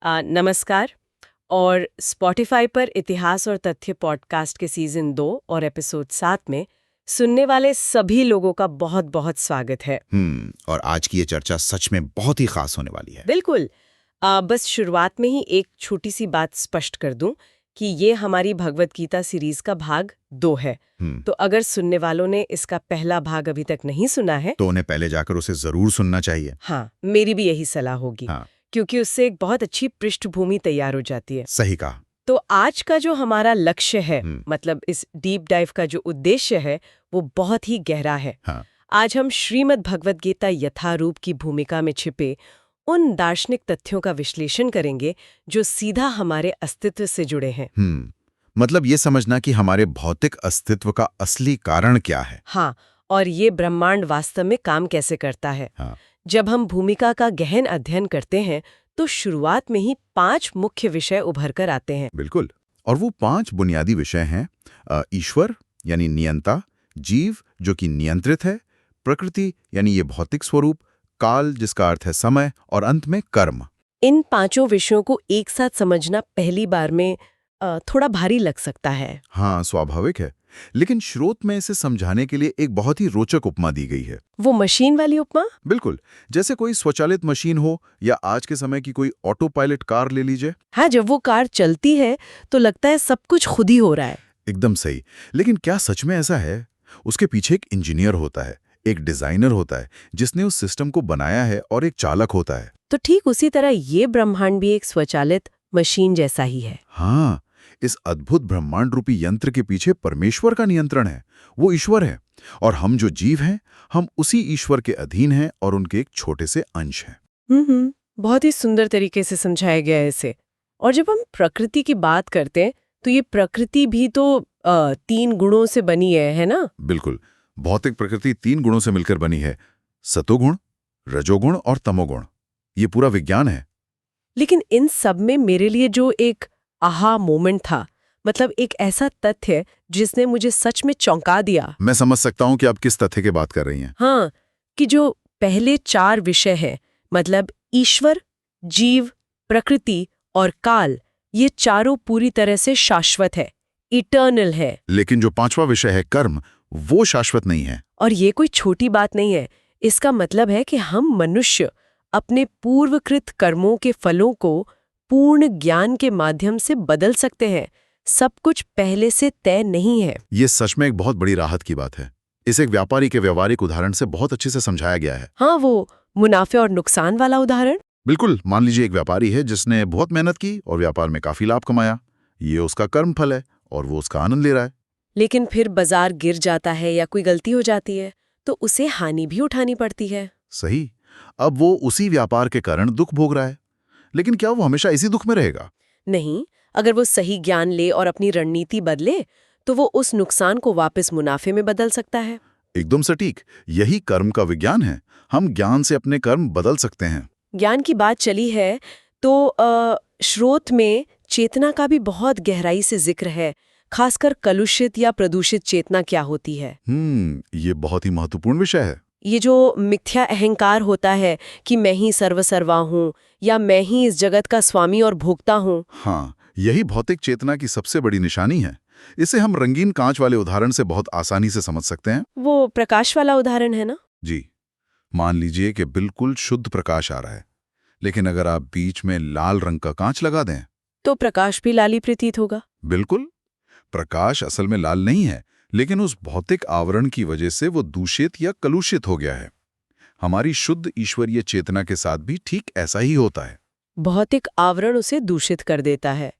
नमस्कार। और स्पॉटिफाई पर इतिहास और तथ्य पॉडकास्ट के सीजन 2 और एपिसोड 7 में सुनने वाले सभी लोगों का बहुत बहुत स्वागत है। और आज की ये चर्चा सच में बहुत ही खास होने वाली है। बिल्कुल। बस शुरुआत में ही एक छोटी सी बात स्पष्ट कर दूं कि ये हमारी भगवत गीता सीरीज का भाग 2 है। तो अगर सुनने वालों ने इसका पहला भाग अभी तक नहीं सुना है तो उन्हें पहले जाकर उसे जरूर सुनना चाहिए। हाँ, मेरी भी यही सलाह होगी। हाँ। क्योंकि उससे एक बहुत अच्छी पृष्ठभूमि तैयार हो जाती है। सही कहा। तो आज का जो हमारा लक्ष्य है, मतलब इस डीप डाइव का जो उद्देश्य है, वो बहुत ही गहरा है। हाँ। आज हम श्रीमद् भगवत गीता यथारूप की भूमिका में छिपे उन दार्शनिक तथ्यों का विश्लेषण करेंगे जो सीधा हमारे अस्तित्व से जुड़े हैं। मतलब ये समझना कि हमारे भौतिक अस्तित्व का असली कारण क्या है। हाँ, और ये ब्रह्मांड वास्तव में काम कैसे करता है। हाँ। जब हम भूमिका का गहन अध्ययन करते हैं तो शुरुआत में ही 5 मुख्य विषय उभर कर आते हैं। बिल्कुल। और वो 5 बुनियादी विषय हैं ईश्वर यानी नियंता, जीव जो कि नियंत्रित है, प्रकृति यानी ये भौतिक स्वरूप, काल जिसका अर्थ है समय, और अंत में कर्म। इन 5 विषयों को एक साथ समझना पहली बार में थोड़ा भारी लग सकता है। हाँ, स्वाभाविक है। लेकिन स्रोत में इसे समझाने के लिए एक बहुत ही रोचक उपमा दी गई है। वो मशीन वाली उपमा? बिल्कुल। जैसे कोई स्वचालित मशीन हो या आज के समय की कोई ऑटो पायलट कार ले लीजिए। हाँ, जब वो कार चलती है तो लगता है सब कुछ खुद ही हो रहा है। एकदम सही। लेकिन क्या सच में ऐसा है? उसके पीछे एक इंजीनियर होता है, एक डिजाइनर होता है जिसने उस सिस्टम को बनाया है, और एक चालक होता है। तो ठीक उसी तरह ये ब्रह्मांड भी एक स्वचालित मशीन जैसा ही है। हाँ, इस अद्भुत ब्रह्मांड रूपी यंत्र के पीछे परमेश्वर का नियंत्रण है। वो ईश्वर है, और हम जो जीव हैं, हम उसी ईश्वर के अधीन हैं और उनके एक छोटे से अंश हैं। बहुत ही सुंदर तरीके से समझाया गया है इसे। और जब हम प्रकृति की बात करते हैं तो ये प्रकृति भी तो 3 गुणों से बनी है ना? बिल्कुल। भौतिक प्रकृति 3 गुणों से मिलकर बनी है, सतोगुण, रजोगुण और तमोगुण। ये पूरा विज्ञान है। लेकिन इन सब में मेरे लिए जो एक आहा मोमेंट था, मतलब एक ऐसा तथ्य जिसने मुझे सच में चौंका दिया। मैं समझ सकता हूं कि आप किस तथ्य की बात कर रही हैं। हाँ, कि जो पहले 4 विषय हैं, मतलब ईश्वर, जीव, प्रकृति और काल, ये चारों पूरी तरह से शाश्वत है, इटर्नल है। लेकिन जो 5वां विषय है कर्म, वो शाश्वत नहीं है। और ये कोई छोटी बात नहीं है। इसका मतलब है कि हम मनुष्य अपने पूर्वकृत कर्मों के फलों को पूर्ण ज्ञान के माध्यम से बदल सकते हैं। सब कुछ पहले से तय नहीं है। ये सच में एक बहुत बड़ी राहत की बात है। इसे एक व्यापारी के व्यवहारिक उदाहरण से बहुत अच्छे से समझाया गया है। हाँ, वो मुनाफे और नुकसान वाला उदाहरण। बिल्कुल। मान लीजिए एक व्यापारी है जिसने बहुत मेहनत की और व्यापार में काफी लाभ कमाया। ये उसका कर्म फल है और वो उसका आनंद ले रहा है। लेकिन फिर बाजार गिर जाता है या कोई गलती हो जाती है तो उसे हानि भी उठानी पड़ती है। सही। अब वो उसी व्यापार के कारण दुख भोग रहा है। लेकिन क्या वो हमेशा इसी दुख में रहेगा? नहीं, अगर वो सही ज्ञान ले और अपनी रणनीति बदले तो वो उस नुकसान को वापस मुनाफे में बदल सकता है। एकदम सटीक। यही कर्म का विज्ञान है। हम ज्ञान से अपने कर्म बदल सकते हैं। ज्ञान की बात चली है तो स्रोत में चेतना का भी बहुत गहराई से जिक्र है, खासकर कलुषित या प्रदूषित चेतना क्या होती है। ये बहुत ही महत्वपूर्ण विषय है। ये जो मिथ्या अहंकार होता है कि मैं ही सर्वसर्वा हूँ या मैं ही इस जगत का स्वामी और भोक्ता हूँ। हाँ, यही भौतिक चेतना की सबसे बड़ी निशानी है। इसे हम रंगीन कांच वाले उदाहरण से बहुत आसानी से समझ सकते हैं। वो प्रकाश वाला उदाहरण है ना? जी। मान लीजिए कि बिल्कुल शुद्ध प्रकाश आ रहा है, लेकिन अगर आप बीच में लाल रंग का कांच लगा दें तो प्रकाश भी लाली प्रतीत होगा। बिल्कुल। प्रकाश असल में लाल नहीं है, लेकिन उस भौतिक आवरण की वजह से वो दूषित या कलुषित हो गया है। हमारी शुद्ध ईश्वरीय चेतना के साथ भी ठीक ऐसा ही होता है। भौतिक आवरण उसे दूषित कर देता है,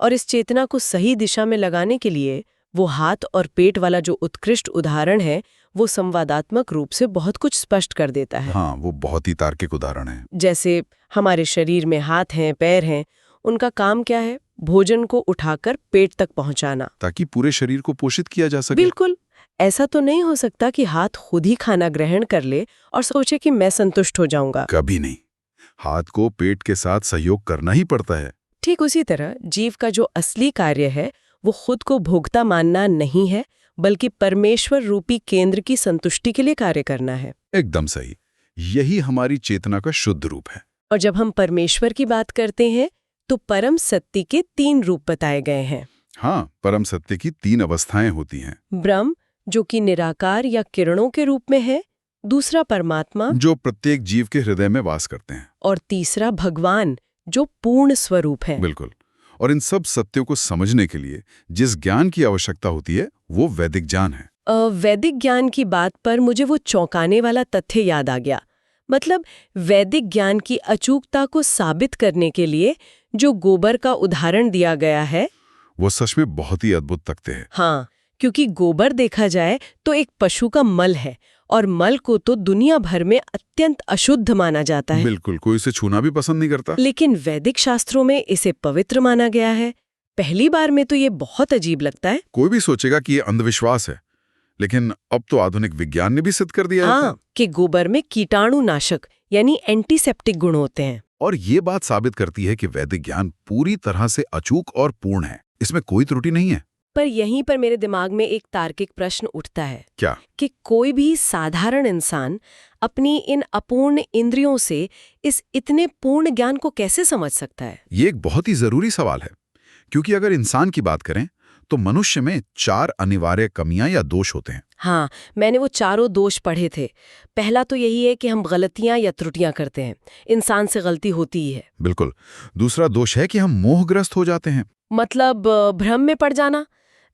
और इस चेतना को सही दिशा में लगाने के लिए वो हाथ और पेट वाला जो उत्कृष्ट उदाहरण है, वो संवादात्मक रूप से बहुत कुछ स्पष्ट कर देता है। हाँ, वो बहुत ही तार्किक उदाहरण है। जैसे हमारे शरीर में हाथ हैं, पैर हैं, उनका काम क्या है? भोजन को उठाकर पेट तक पहुंचाना, ताकि पूरे शरीर को पोषित किया जा सके। बिल्कुल। ऐसा तो नहीं हो सकता कि हाथ खुद ही खाना ग्रहण कर ले और सोचे कि मैं संतुष्ट हो जाऊंगा। कभी नहीं। हाथ को पेट के साथ सहयोग करना ही पड़ता है। ठीक उसी तरह जीव का जो असली कार्य है वो खुद को भोक्ता मानना नहीं है, बल्कि परमेश्वर रूपी केंद्र की संतुष्टि के लिए कार्य करना है। एकदम सही। यही हमारी चेतना का शुद्ध रूप है। और जब हम परमेश्वर की बात करते हैं तो परम सत्य के 3 रूप बताए गए हैं। हाँ, परम सत्य की 3 अवस्थाएं होती हैं। ब्रह्म, जो कि निराकार या किरणों के रूप में है, दूसरा परमात्मा, जो प्रत्येक जीव के हृदय में वास करते हैं। और तीसरा भगवान, जो पूर्ण स्वरूप है। बिल्कुल। और इन सब सत्यों को समझने के लिए जिस ज्ञान की आवश्यकता होती है वो वैदिक ज्ञान है। वैदिक ज्ञान की बात पर मुझे वो चौंकाने वाला तथ्य याद आ गया। मतलब वैदिक ज्ञान की अचूकता को साबित करने के लिए जो गोबर का उदाहरण दिया गया है, वो सच में बहुत ही अद्भुत तथ्य है। हाँ, क्योंकि गोबर देखा जाए तो एक पशु का मल है और मल को तो दुनिया भर में अत्यंत अशुद्ध माना जाता है। बिल्कुल, कोई इसे छूना भी पसंद नहीं करता। लेकिन वैदिक शास्त्रों में इसे पवित्र माना गया है। पहली बार में तो ये बहुत अजीब लगता है। कोई भी सोचेगा कि ये अंधविश्वास है, लेकिन अब तो आधुनिक विज्ञान ने भी सिद्ध कर दिया है। हाँ, कि गोबर में कीटाणुनाशक यानी एंटीसेप्टिक गुण होते हैं। और ये बात साबित करती है कि वैदिक ज्ञान पूरी तरह से अचूक और पूर्ण है, इसमें कोई त्रुटि नहीं है। पर यहीं पर मेरे दिमाग में एक तार्किक प्रश्न उठता है। क्या? कि कोई भी साधारण इंसान अपनी इन अपूर्ण इंद्रियों से इस इतने पूर्ण ज्ञान को कैसे समझ सकता है? ये एक बहुत ही जरूरी सवाल है, क्योंकि अगर इंसान की बात करें तो मनुष्य में 4 अनिवार्य कमियां या दोष होते हैं। हाँ, मैंने वो चारों दोष पढ़े थे। पहला तो यही है कि हम गलतियां या त्रुटियां करते हैं। इंसान से गलती होती ही है। बिल्कुल। दूसरा दोष है कि हम मोहग्रस्त हो जाते हैं। मतलब भ्रम में पड़ जाना,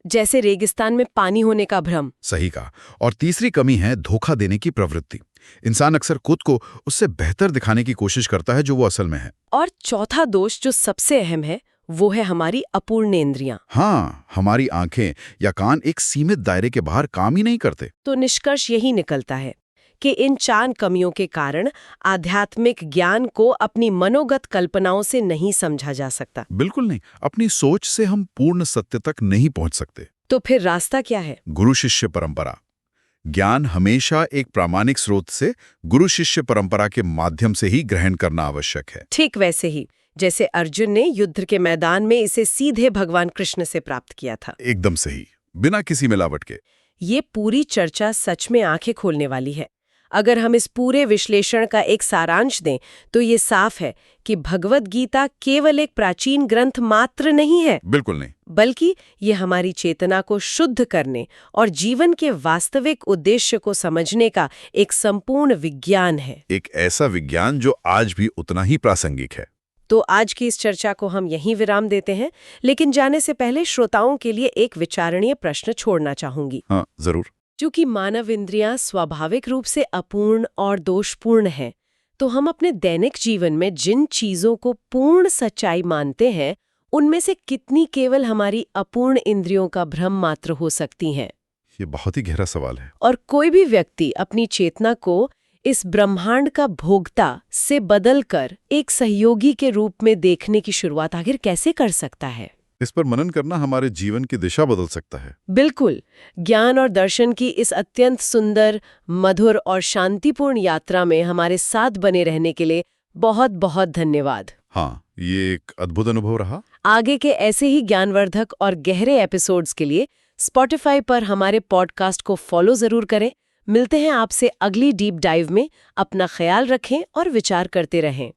जैसे रेगिस्तान में पानी होने का भ्रम। सही कहा। और तीसरी कमी है धोखा देने की प्रवृत्ति। इंसान अक्सर खुद को उससे बेहतर दिखाने की कोशिश करता है जो वो असल में है। और चौथा दोष जो सबसे अहम है, वो है हमारी अपूर्ण इंद्रियां। हाँ, हमारी आंखें या कान एक सीमित दायरे के बाहर काम ही नहीं करते। तो निष्कर्ष यही निकलता है कि इन 4 कमियों के कारण आध्यात्मिक ज्ञान को अपनी मनोगत कल्पनाओं से नहीं समझा जा सकता। बिल्कुल नहीं। अपनी सोच से हम पूर्ण सत्य तक नहीं पहुंच सकते। तो फिर रास्ता क्या है? गुरु शिष्य परंपरा। ज्ञान हमेशा एक प्रामाणिक स्रोत से गुरु शिष्य परंपरा के माध्यम से ही ग्रहण करना आवश्यक है। ठीक वैसे ही जैसे अर्जुन ने युद्ध के मैदान में इसे सीधे भगवान कृष्ण से प्राप्त किया था। एकदम सही, बिना किसी मिलावट के। ये पूरी चर्चा सच में आंखें खोलने वाली है। अगर हम इस पूरे विश्लेषण का एक सारांश दें तो ये साफ है कि भगवद गीता केवल एक प्राचीन ग्रंथ मात्र नहीं है। बिल्कुल नहीं। बल्कि ये हमारी चेतना को शुद्ध करने और जीवन के वास्तविक उद्देश्य को समझने का एक संपूर्ण विज्ञान है। एक ऐसा विज्ञान जो आज भी उतना ही प्रासंगिक है। तो आज की इस चर्चा को हम यहीं विराम देते हैं, लेकिन जाने से पहले श्रोताओं के लिए एक विचारणीय प्रश्न छोड़ना चाहूंगी। हाँ, जरूर। चूंकि मानव इंद्रियां स्वाभाविक रूप से अपूर्ण और दोषपूर्ण हैं, तो हम अपने दैनिक जीवन में जिन चीजों को पूर्ण सच्चाई मानते हैं, उनमें से कितनी केवल हमारी अपूर्ण इंद्रियों का भ्रम मात्र हो सकती हैं? ये बहुत ही गहरा सवाल है। और कोई भी व्यक्ति अपनी चेतना को इस ब्रह्मांड का भोक्ता से बदलकर एक सहयोगी के रूप में देखने की शुरुआत आखिर कैसे कर सकता है? इस पर मनन करना हमारे जीवन की दिशा बदल सकता है। बिल्कुल। ज्ञान और दर्शन की इस अत्यंत सुंदर, मधुर और शांतिपूर्ण यात्रा में हमारे साथ बने रहने के लिए बहुत बहुत धन्यवाद। हाँ, ये एक अद्भुत अनुभव रहा। आगे के ऐसे ही ज्ञानवर्धक और गहरे एपिसोड्स के लिए स्पॉटिफाई पर हमारे पॉडकास्ट को फॉलो जरूर करें। मिलते हैं आपसे अगली डीप डाइव में। अपना ख्याल रखें और विचार करते रहें।